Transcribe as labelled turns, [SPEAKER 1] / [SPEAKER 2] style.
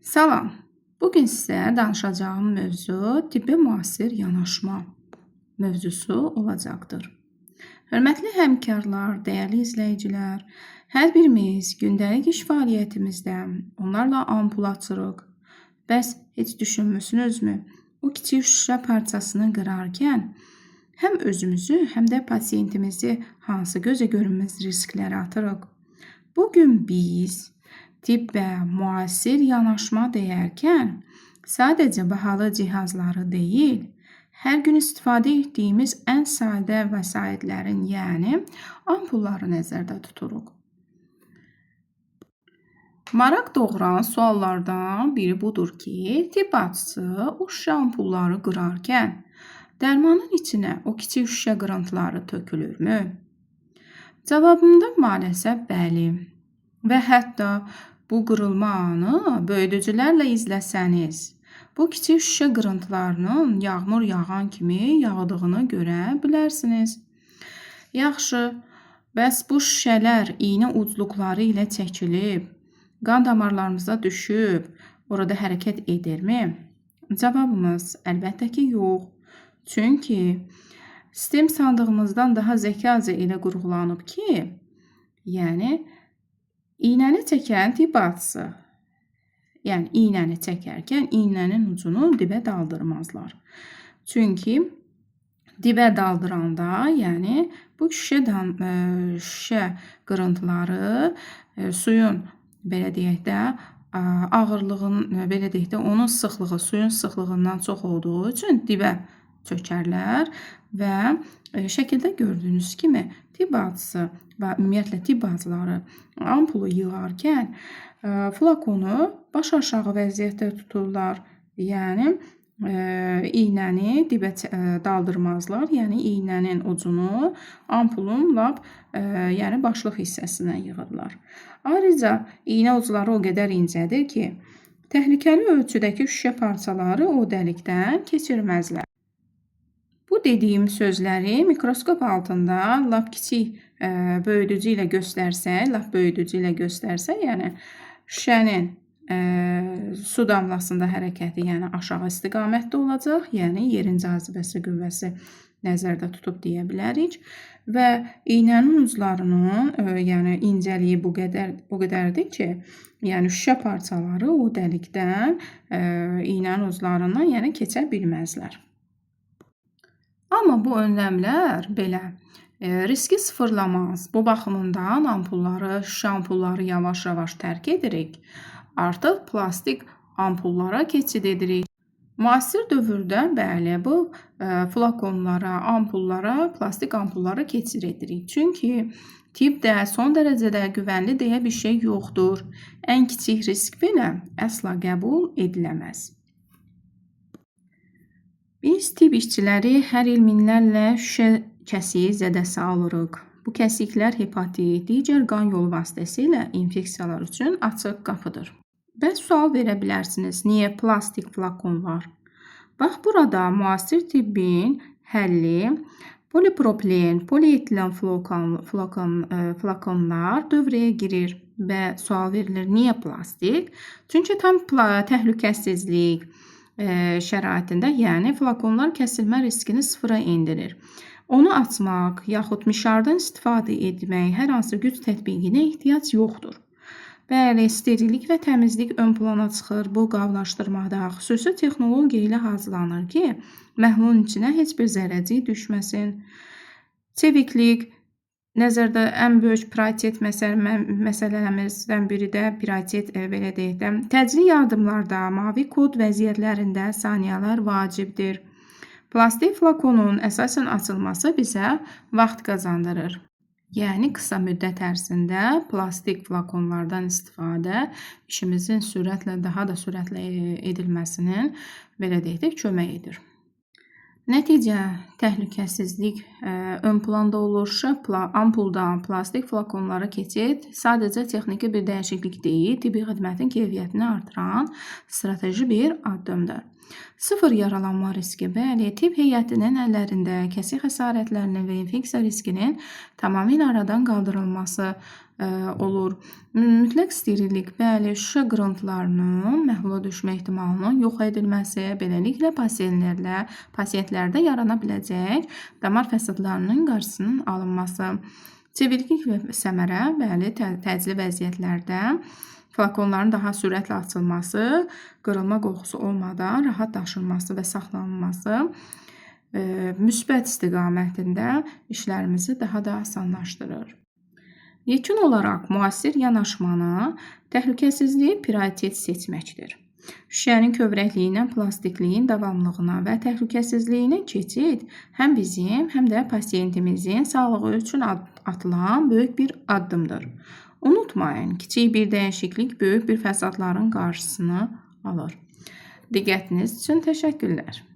[SPEAKER 1] Salam. Bugün sizə danışacağım mövzu tibbə müasir yanaşma mövzusu olacaqdır. Hörmətli həmkarlar, dəyərli izləyicilər, hər birimiz gündəlik iş fəaliyyətimizdə onlarla ampul açırıq. Bəs heç düşünmüsünüzmü? O kiçik şüşə parçasını qırarkən həm özümüzü, həm də pasiyentimizi hansı gözə görünməz risklərə atırıq. Bugün biz tibbə müasir yanaşma deyərkən sadəcə bahalı cihazları deyil, hər gün istifadə etdiyimiz ən sadə vəsaitlərin, yəni ampulları nəzərdə tuturuq. Maraq doğuran suallardan biri budur ki, tibb bacısı o şüşə ampulları qırarkən dərmanın içinə o kiçik şüşə qırıntıları tökülürmü? Cavabımda maalesef bəli və hətta bu qırılma anı böyüdücülərlə izləsəniz, bu kiçik şüşə qırıntılarının yağmur yağan kimi yağdığını görə bilərsiniz. Yaxşı, bəs bu şüşələr iynə ucluqları ilə çəkilib, qan damarlarımıza düşüb, orada hərəkət edirmi? Cavabımız əlbəttə ki, yox. Çünki sistem sandığımızdan daha zəkaca elə qurğulanıb ki, yəni iynəni çəkən tibb bacısı, yəni iynəni çəkərkən iynənin ucunu dibə daldırmazlar. Çünki dibə daldıranda, yəni bu şüşə qırıntıları suyun belə deyək də ağırlığın, belə deyək də onun sıxlığı, suyun sıxlığından çox olduğu üçün dibə çökərlər və şəkildə gördüyünüz kimi tibb bacısı və ümumiyyətlə tibb bacıları ampulu yığarkən flakonu baş aşağı vəziyyətdə tuturlar. Yəni iynəni dibə daldırmazlar. Yəni iynənin ucunu ampulun lap yəni başlıq hissəsinə yığırlar. Ayrıca iynə ucları o qədər incədir ki, təhlükəli ölçüdəki şüşə parçaları o dəlikdən keçirməzlər. Bu dediyim sözləri mikroskop altında lap kiçik böyüdücü ilə göstərsək, yəni şüşənin su damlasında hərəkəti, yəni aşağı istiqamətdə olacaq, yəni yerin cazibəsi qüvvəsi nəzərdə tutub deyə bilərik və iynənin uclarının yəni incəliyi bu qədərdir ki, yəni şüşə parçaları o dəlikdən iynənin uclarından yəni keçə bilməzlər. Amma bu önləmlər belə riski sıfırlamaz. Bu baxımından ampulları, şüşə ampulları yavaş-yavaş tərk edirik. Artıq plastik ampullara keçid edirik. Müasir dövrdə bəli, bu flakonlara, ampullara, plastik ampullara keçid edirik. Çünki tibbdə son dərəcədə güvənli deyə bir şey yoxdur. Ən kiçik risk belə əsla qəbul ediləməz. Biz tibb işçiləri hər il minlərlə şüşə kəsiyi zədəsi alırıq. Bu kəsiklər hepatit, digər qan yolu vasitəsilə infeksiyalar üçün açıq qapıdır. Bəs sual verə bilərsiniz, niyə plastik flakon var? Bax, burada müasir tibbin həlli polipropilen, polietilen flakonlar dövrəyə girir və sual verilir, niyə plastik? Çünki tam təhlükəsizlik şəraitində, yəni flakonlar kəsilmə riskini sıfıra endirir. Onu açmaq, yaxud mişardan istifadə etmək, hər hansı güc tətbiqinə ehtiyac yoxdur. Bəli, sterillik və təmizlik ön plana çıxır. Bu qablaşdırmada xüsusi texnologiya ilə hazırlanır ki, məhlulun içinə heç bir zərrəcik düşməsin. Çeviklik nəzərdə ən böyük prioritet məsələlərimizdən biri də prioritet belə deyək də, təcili yardımlarda mavi kod vəziyyətlərində saniyələr vacibdir. Plastik flakonun əsasən açılması bizə vaxt qazandırır. Yəni qısa müddət ərzində plastik flakonlardan istifadə işimizin daha da sürətlə edilməsinin belə deyək də kömək edir. Nəticə təhlükəsizlik ön planda olur. Ampuldan plastik flakonlara keçid sadəcə texniki bir dəyişiklik deyil, tibbi xidmətin keyfiyyətini artıran strateji bir addımdır. Sıfır yaralanma riski, bəli, tibb heyətinin əllərində kəsik xəsarətlərinin və infeksiya riskinin tamamilə aradan qaldırılması olur. Mütləq sterillik, bəli, şüşə qırıntılarının məhlula düşmə ehtimalının yox edilməsi, beləliklə pasientlərdə yarana biləcək damar fəsadlarının qarşısının alınması. Çeviklik və səmərə, bəli, təcili vəziyyətlərdə flakonların daha sürətlə açılması, qırılma qorxusu olmadan rahat daşınması və saxlanılması müsbət istiqamətində işlərimizi daha da asanlaşdırır. Yekun olaraq müasir yanaşmanı təhlükəsizliyi prioritet seçməkdir. Şüşənin kövrəkliyindən plastikliyin davamlılığına və təhlükəsizliyinə keçid həm bizim, həm də pasientimizin sağlığı üçün atılan böyük bir addımdır. Unutmayın, kiçik bir dəyişiklik böyük bir fəsadların qarşısını alır. Diqqətiniz üçün təşəkkürlər.